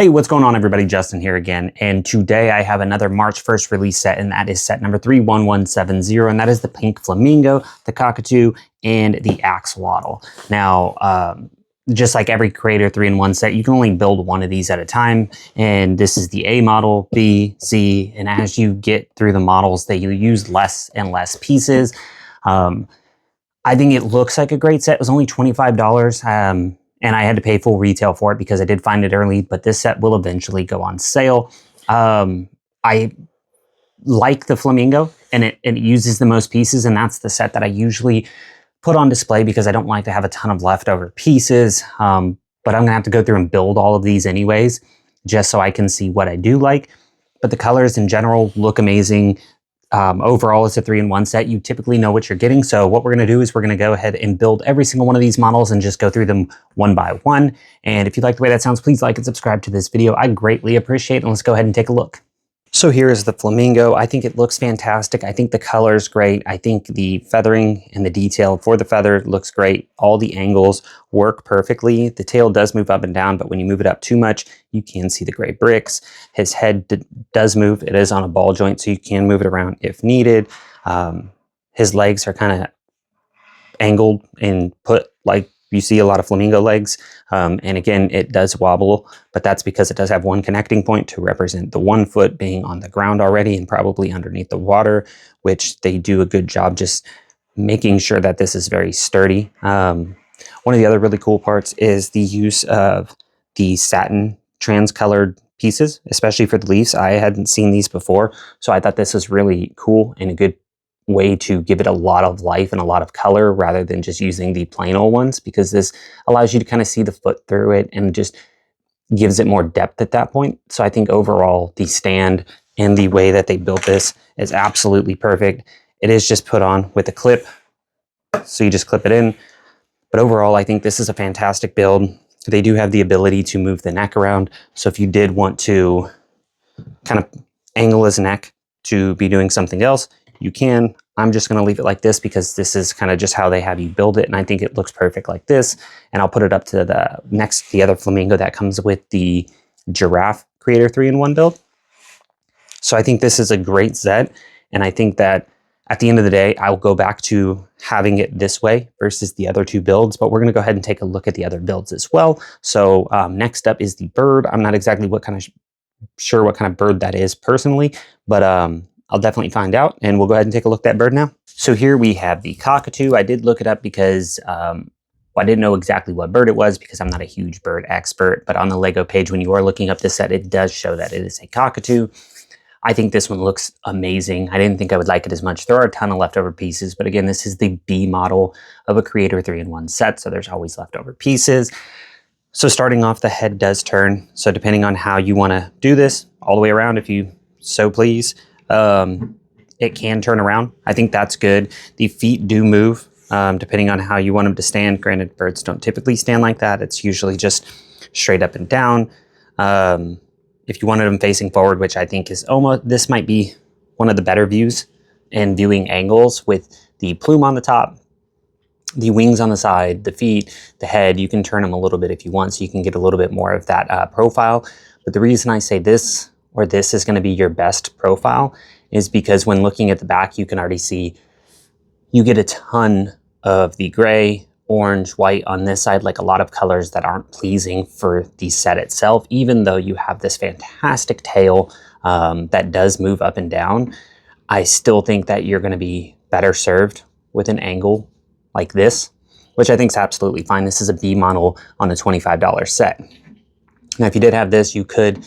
Hey, what's going on everybody? Justin here again, and today I have another March 1st release set, and that is set number 31170, and that is the pink flamingo, the cockatoo, and the axolotl. Now, just like every Creator 3-in-1 set, you can only build one of these at a time, and this is the A model, B, C, and as you get through the models, they use less and less pieces. I think it looks like a great set. It was only $25. And I had to pay full retail for it because I did find it early, but this set will eventually go on sale. I like the flamingo, and it uses the most pieces, and that's the set that I usually put on display because I don't like to have a ton of leftover pieces. But I'm gonna have to go through and build all of these anyways, just so I can see what I do like. But the colors in general look amazing. Overall, it's a 3-in-1 set. You typically know what you're getting. So what we're going to do is we're going to go ahead and build every single one of these models and just go through them one by one. And if you like the way that sounds, please like and subscribe to this video. I greatly appreciate it. And let's go ahead and take a look. So here is the flamingo. I think it looks fantastic. I think the color is great. I think the feathering and the detail for the feather looks great. All the angles work perfectly. The tail does move up and down, but when you move it up too much, you can see the gray bricks. His head does move. It is on a ball joint, so you can move it around if needed. His legs are kind of angled and put like you see a lot of flamingo legs. And again, it does wobble, but that's because it does have one connecting point to represent the 1 foot being on the ground already and probably underneath the water, which they do a good job just making sure that this is very sturdy. One of the other really cool parts is the use of the satin trans-colored pieces, especially for the leaves. I hadn't seen these before, so I thought this was really cool and a good way to give it a lot of life and a lot of color rather than just using the plain old ones, because this allows you to kind of see the foot through it and just gives it more depth at that point. So I think overall the stand and the way that they built this is absolutely perfect. It is just put on with a clip, so you just clip it in. But overall, I think this is a fantastic build. They do have the ability to move the neck around, so if you did want to kind of angle his neck to be doing something else, you can. I'm just going to leave it like this because this is kind of just how they have you build it, and I think it looks perfect like this. And I'll put it up to the other flamingo that comes with the giraffe Creator 3-in-1 build. So I think this is a great set, and I think that at the end of the day, I'll go back to having it this way versus the other two builds, but we're going to go ahead and take a look at the other builds as well. So next up is the bird. I'm not exactly sure what kind of bird that is personally, but I'll definitely find out, and we'll go ahead and take a look at that bird now. So here we have the cockatoo. I did look it up because I didn't know exactly what bird it was because I'm not a huge bird expert, but on the Lego page, when you are looking up this set, it does show that it is a cockatoo. I think this one looks amazing. I didn't think I would like it as much. There are a ton of leftover pieces, but again, this is the B model of a Creator 3-in-1 set, so there's always leftover pieces. So starting off, the head does turn. So depending on how you want to do this, all the way around if you so please, it can turn around. I think that's good. The feet do move depending on how you want them to stand. Granted, birds don't typically stand like that. It's usually just straight up and down. If you wanted them facing forward, which I think is this might be one of the better views and viewing angles with the plume on the top, the wings on the side, the feet, the head, you can turn them a little bit if you want, so you can get a little bit more of that profile. But the reason I say this, or this is going to be your best profile, is because when looking at the back, you can already see you get a ton of the gray, orange, white on this side, like a lot of colors that aren't pleasing for the set itself, even though you have this fantastic tail that does move up and down. I still think that you're going to be better served with an angle like this, which I think is absolutely fine. This is a B model on a $25 set. Now, if you did have this, you could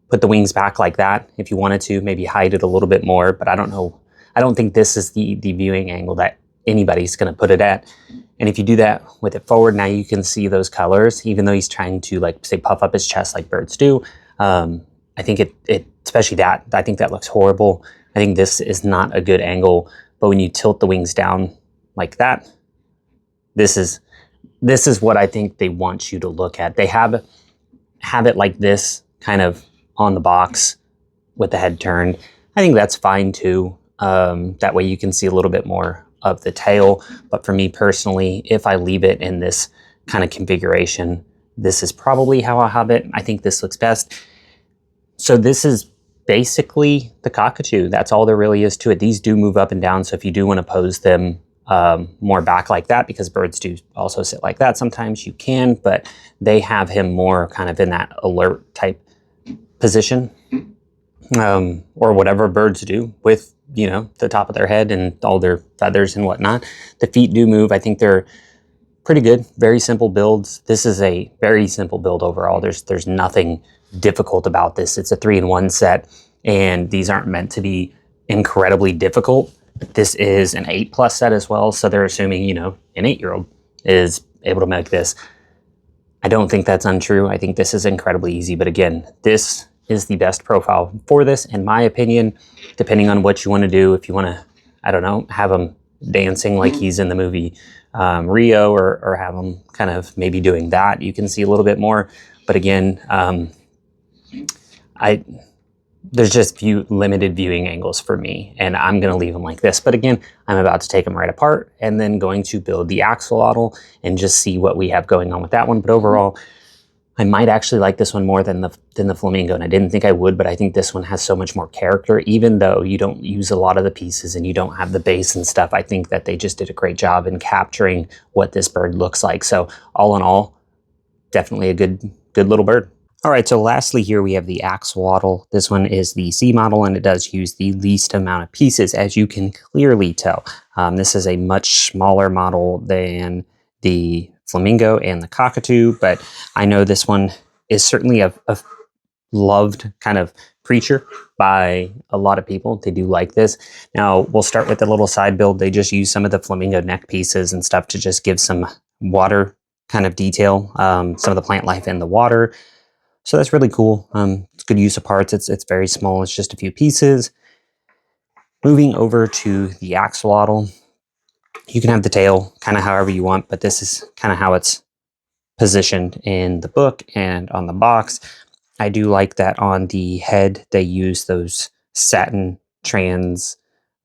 put the wings back like that if you wanted to, maybe hide it a little bit more, but I don't know. I don't think this is the viewing angle that anybody's going to put it at. And if you do that with it forward, now you can see those colors, even though he's trying to, like, say, puff up his chest like birds do. I think especially that, I think that looks horrible. I think this is not a good angle, but when you tilt the wings down like that, this is what I think they want you to look at. They have it like this, kind of on the box with the head turned. I think that's fine too. That way you can see a little bit more of the tail. But for me personally, if I leave it in this kind of configuration, This is probably how I'll have it. I think this looks best. So this is basically the cockatoo. That's all there really is to it. These do move up and down, so if you do want to pose them more back like that, because birds do also sit like that sometimes, you can, but they have him more kind of in that alert type position, or whatever birds do with, you know, the top of their head and all their feathers and whatnot. The feet do move. I think they're pretty good. Very simple builds. This is a very simple build overall. There's nothing difficult about this. It's a 3-in-1 set, and these aren't meant to be incredibly difficult. This is an 8+ set as well, so they're assuming, you know, an 8-year-old is able to make this. I don't think that's untrue. I think this is incredibly easy, but again, this is the best profile for this, in my opinion, depending on what you want to do. If you want to, I don't know, have him dancing like he's in the movie Rio, or have him kind of maybe doing that, you can see a little bit more. But again, there's just limited viewing angles for me, and I'm going to leave them like this. But again, I'm about to take them right apart and then going to build the axolotl and just see what we have going on with that one. But overall, I might actually like this one more than the flamingo, and I didn't think I would, but I think this one has so much more character. Even though you don't use a lot of the pieces and you don't have the base and stuff, I think that they just did a great job in capturing what this bird looks like. So all in all, definitely a good little bird. All right, so lastly here we have the axolotl. This one is the C model, and it does use the least amount of pieces, as you can clearly tell. This is a much smaller model than the flamingo and the cockatoo, but I know this one is certainly a loved kind of creature by a lot of people. They do like this. Now, we'll start with the little side build. They just use some of the flamingo neck pieces and stuff to just give some water kind of detail, some of the plant life in the water. So that's really cool. It's good use of parts. It's very small. It's just a few pieces. Moving over to the axolotl, you can have the tail kind of however you want, but this is kind of how it's positioned in the book and on the box. I do like that on the head they use those satin trans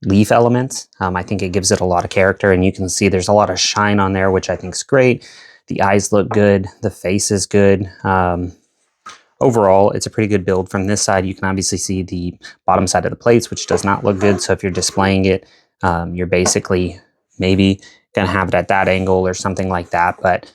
leaf elements. I think it gives it a lot of character, and you can see there's a lot of shine on there, which I think is great. The eyes look good. The face is good. Overall, it's a pretty good build. From this side, you can obviously see the bottom side of the plates, which does not look good. So if you're displaying it, you're basically maybe going to have it at that angle or something like that. But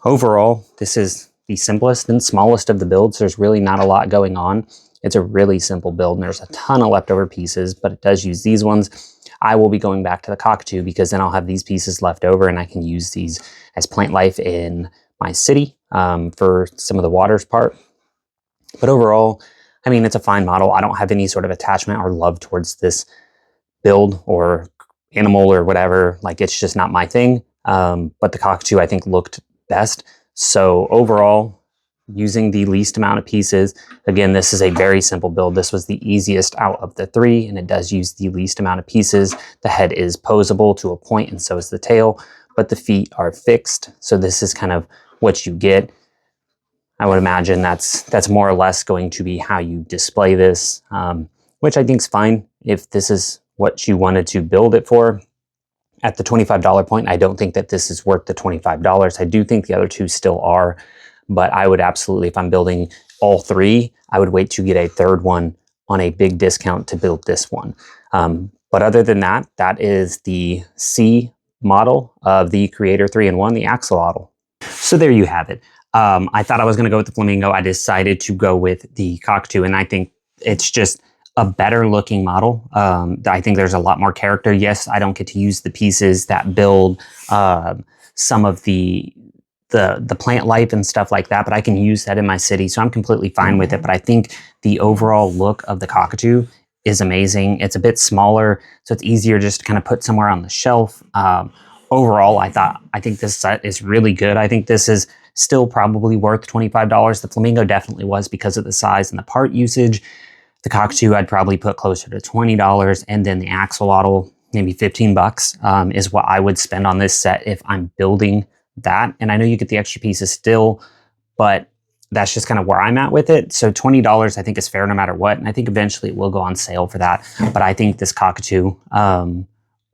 overall, this is the simplest and smallest of the builds. There's really not a lot going on. It's a really simple build, and there's a ton of leftover pieces, but it does use these ones. I will be going back to the cockatoo, because then I'll have these pieces left over, and I can use these as plant life in my city for some of the waters part. But overall, I mean, it's a fine model. I don't have any sort of attachment or love towards this build or animal or whatever. Like, it's just not my thing. But the cockatoo, I think, looked best. So overall, using the least amount of pieces, again, this is a very simple build. This was the easiest out of the three, and it does use the least amount of pieces. The head is posable to a point, and so is the tail, but the feet are fixed. So this is kind of what you get. I would imagine that's more or less going to be how you display this, which I think is fine if this is what you wanted to build it for. At the $25 point, I don't think that this is worth the $25. I do think the other two still are, but I would absolutely, if I'm building all three, I would wait to get a third one on a big discount to build this one. But other than that, that is the C model of the Creator 3-in-1, the axolotl. So there you have it. I thought I was going to go with the flamingo. I decided to go with the cockatoo, and I think it's just a better looking model. I think there's a lot more character. Yes, I don't get to use the pieces that build some of the plant life and stuff like that, but I can use that in my city, so I'm completely fine with it. But I think the overall look of the cockatoo is amazing. It's a bit smaller, so it's easier just to kind of put somewhere on the shelf. Overall, I think this set is really good. I think this is still probably worth $25. The flamingo definitely was, because of the size and the part usage. The cockatoo, I'd probably put closer to $20, and then the axolotl, maybe $15 is what I would spend on this set if I'm building that. And I know you get the extra pieces still, but that's just kind of where I'm at with it. So $20 I think is fair no matter what, and I think eventually it will go on sale for that. But I think this cockatoo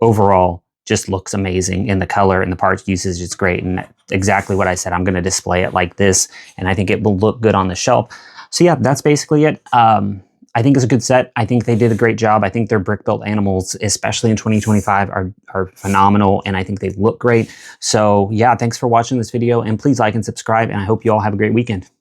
overall just looks amazing, and the color and the parts usage is great. And exactly what I said, I'm going to display it like this, and I think it will look good on the shelf. So yeah, that's basically it. I think it's a good set. I think they did a great job. I think their brick built animals, especially in 2025, are phenomenal, and I think they look great. So yeah, thanks for watching this video, and please like and subscribe, and I hope you all have a great weekend.